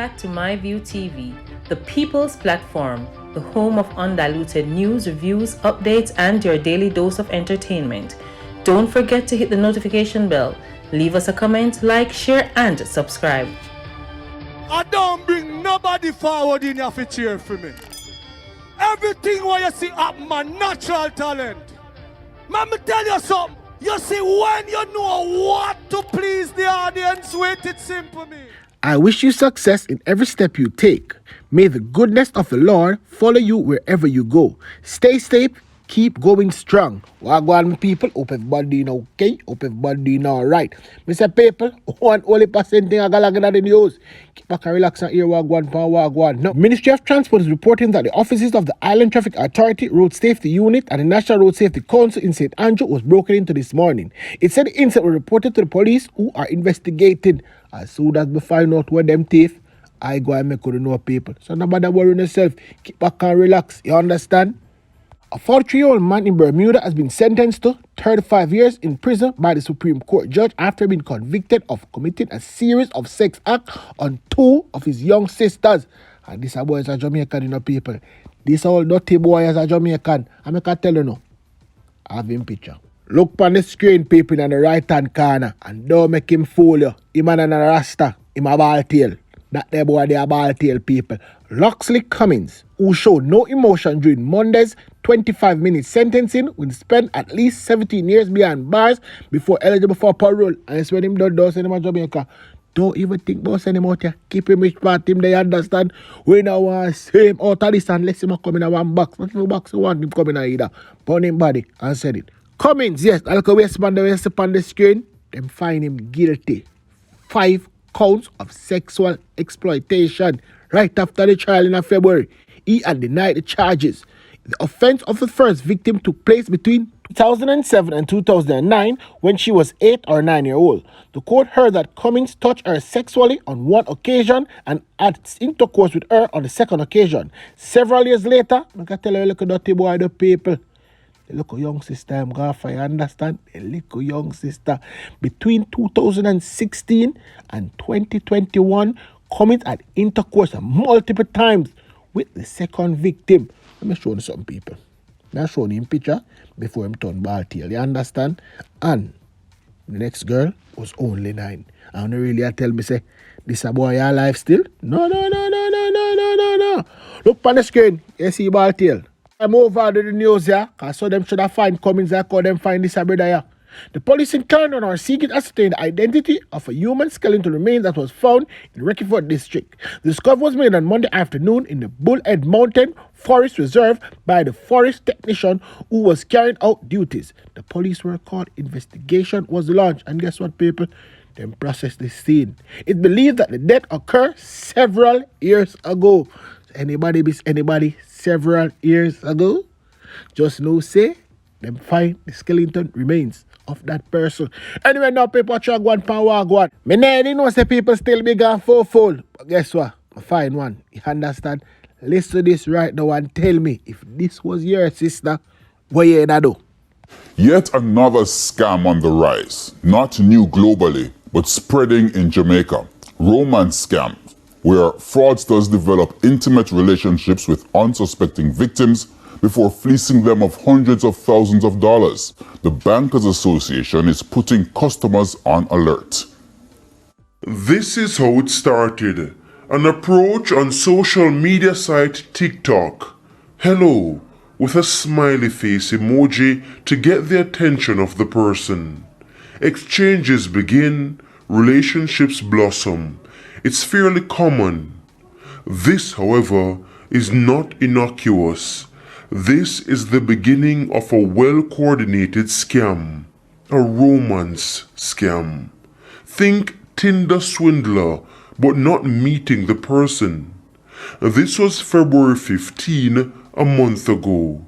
back to MyView TV, the people's platform, the home of undiluted news, reviews, updates, and your daily dose of entertainment. Don't forget to hit the notification bell, leave us a comment, like, share, and subscribe. I don't bring nobody forward in here to cheer for me. Everything what you see up my natural talent. Let me tell you something. You see, when you know what to please the audience with, it's simple me. I wish you success in every step you take. May the goodness of the Lord follow you wherever you go. Stay safe, keep going strong. Wagwan people, hope everybody doing okay, hope everybody doing alright. Mr. People, one only percent thing I got in the news. Keep back and relax and hear wagwan. No. Ministry of Transport is reporting that the offices of the Island Traffic Authority Road Safety Unit and the National Road Safety Council in St. Andrew was broken into this morning. It said the incident was reported to the police, who are investigating. As soon as we find out where them thief, I go and make know people. So nobody worry yourself. Keep back and relax. You understand? A 43-year-old man in Bermuda has been sentenced to 35 years in prison by the Supreme Court judge after being convicted of committing a series of sex acts on two of his young sisters. And these are boys are Jamaican, people. These are all dirty boys are Jamaican. I can tell you now. I have him picture. Look on the screen, people, in the right-hand corner, and don't make him fool you. Him and a rasta, him a ball tail. That there boy, they are ball tail people. Locksley Cummins, who showed no emotion during Monday's 25-minute sentencing, will spend at least 17 years behind bars before eligible for parole. And it's when him don't send him to Jamaica. Don't even think about sending him out here. Keep him rich part him, they understand. We now want to see him out of this unless him come in one box. What box you want him come in either? Burn him body and send it. Cummins, yes, I'll go on the screen. Them find him guilty. 5 counts of sexual exploitation right after the trial in February. He had denied the charges. The offense of the first victim took place between 2007 and 2009 when she was 8 or 9 years old. The court heard that Cummins touched her sexually on one occasion and had intercourse with her on the second occasion. Several years later, I can tell you, look at dirty boy, the people. The little young sister, I'm going to understand. The little young sister. Between 2016 and 2021, Cummins had intercourse multiple times with the second victim. Let me show you some people. I'm showing him picture before him turn ball tail. You understand? And the next girl was only 9. And really I tell me, say, this a boy alive still? No. Look on the screen. You see ball tail. I'm over to the news here, because so them should have find Cummins. I call them find this brother here. The police in London are seeking to ascertain the identity of a human skeleton remains that was found in Reckiford district. The discovery was made on Monday afternoon in the Bullhead Mountain Forest Reserve by the forest technician who was carrying out duties. The police were called, investigation was launched, and guess what, people? Them processed the scene. It's believed that the death occurred several years ago. Anybody several years ago? Just know say them find the skeleton remains of that person. Anyway, now people try go and wagwan. Me know say people still be gone fourfold. But guess what? I find one. You understand? Listen to this right now and tell me if this was your sister, what you do? Yet another scam on the rise. Not new globally, but spreading in Jamaica. Romance scams, where fraudsters develop intimate relationships with unsuspecting victims before fleecing them of hundreds of thousands of dollars. The Bankers Association is putting customers on alert. This is how it started. An approach on social media site TikTok. Hello, with a smiley face emoji to get the attention of the person. Exchanges begin, relationships blossom. It's fairly common. This, however, is not innocuous. This is the beginning of a well-coordinated scam, a romance scam. Think Tinder swindler, but not meeting the person. This was February 15, a month ago.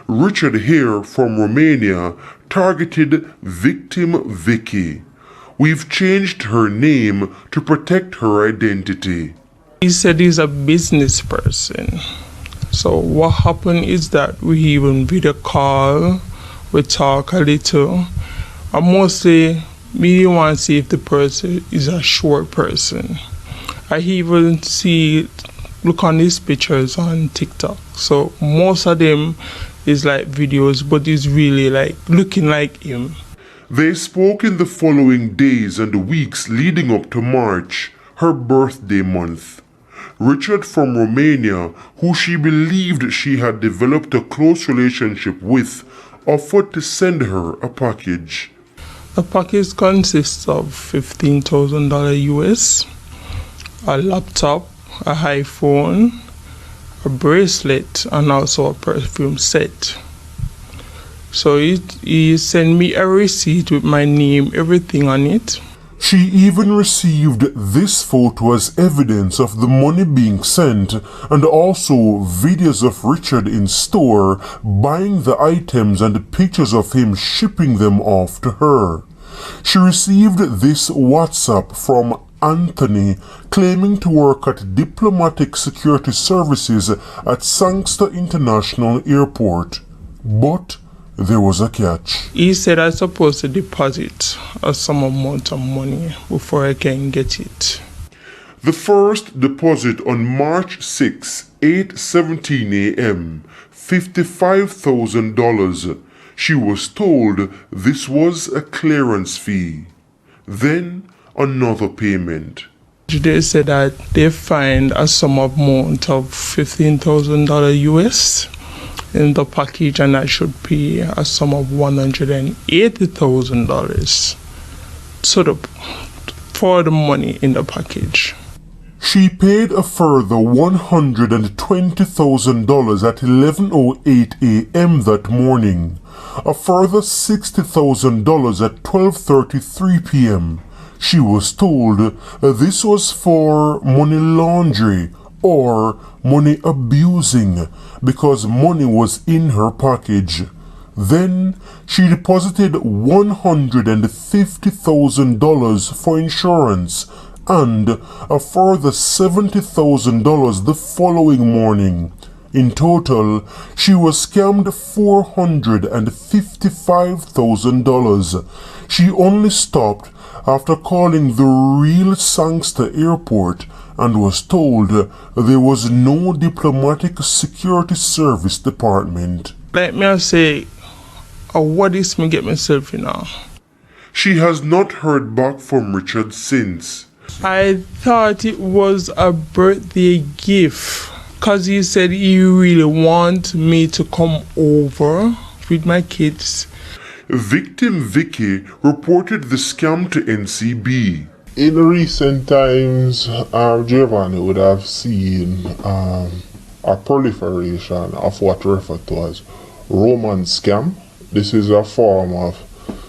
Richard here from Romania targeted victim Vicky. We've changed her name to protect her identity. He said he's a business person. So what happened is that we even video call, we talk a little, and mostly we want to see if the person is a short person. I even look on these pictures on TikTok. So most of them is like videos, but it's really like looking like him. They spoke in the following days and weeks leading up to March, her birthday month. Richard from Romania, who she believed she had developed a close relationship with, offered to send her a package. The package consists of $15,000 US, a laptop, a iPhone, a bracelet, and also a perfume set. So he sent me a receipt with my name, everything on it. She even received this photo as evidence of the money being sent, and also videos of Richard in store buying the items and pictures of him shipping them off to her. She received this WhatsApp from Anthony claiming to work at Diplomatic Security Services at Sangster International Airport. But there was a catch. He said I'm supposed to deposit some amount of money before I can get it. The first deposit on March 6, 8:17 a.m., $55,000. She was told this was a clearance fee. Then another payment. They said that they find a sum amount of $15,000 US in the package, and I should pay a sum of $180,000 for the money in the package. She paid a further $120,000 at 11:08 a.m. that morning, a further $60,000 at 12:33 p.m. She was told this was for money laundering or money abusing because money was in her package. Then she deposited $150,000 for insurance and a further $70,000 the following morning. In total, she was scammed $455,000. She only stopped after calling the real Sangster Airport and was told there was no diplomatic security service department. Let me say, what is me get myself in now? She has not heard back from Richard since. I thought it was a birthday gift, cause he said he really want me to come over with my kids. Victim Vicky reported the scam to NCB. In recent times, Giovanni would have seen a proliferation of what referred to as Roman scam. This is a form of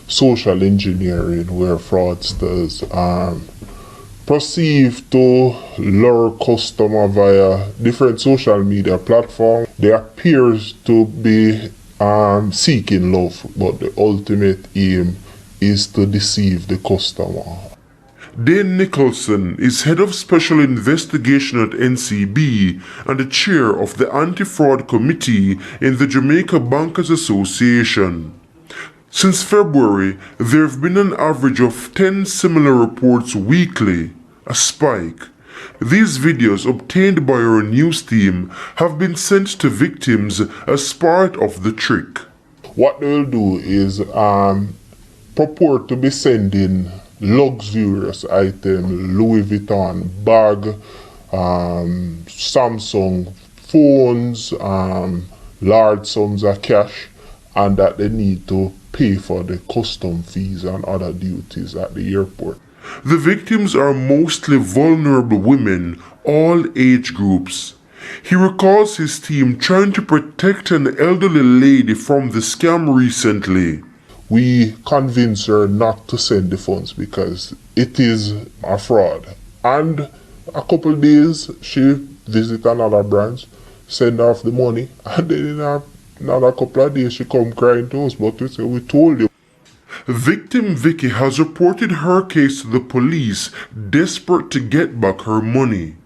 social engineering where fraudsters perceive to lure customer via different social media platforms. They appear to be seeking love, but the ultimate aim is to deceive the customer. Dane Nicholson is head of special investigation at NCB and the chair of the anti-fraud committee in the Jamaica Bankers Association. Since February, there have been an average of 10 similar reports weekly, a spike. These videos obtained by our news team have been sent to victims as part of the trick. What they will do is purport to be sending luxurious items, Louis Vuitton bag, Samsung phones, large sums of cash, and that they need to pay for the custom fees and other duties at the airport. The victims are mostly vulnerable women, all age groups. He recalls his team trying to protect an elderly lady from the scam recently. We convinced her not to send the funds because it is a fraud. And a couple of days, she visited another branch, send off the money, and then in another couple of days, she come crying to us, but we told you. Victim Vicky has reported her case to the police, desperate to get back her money.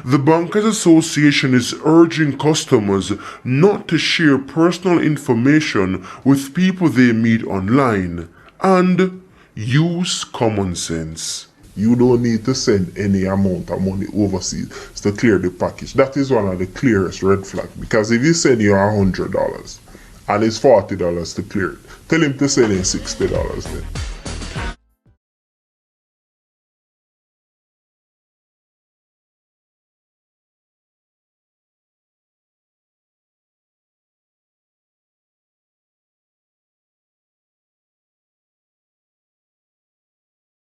The Bankers Association is urging customers not to share personal information with people they meet online and use common sense. You don't need to send any amount of money overseas to clear the package. That is one of the clearest red flags, because if he send you $100 and it's $40 to clear it, tell him to send in $60 then.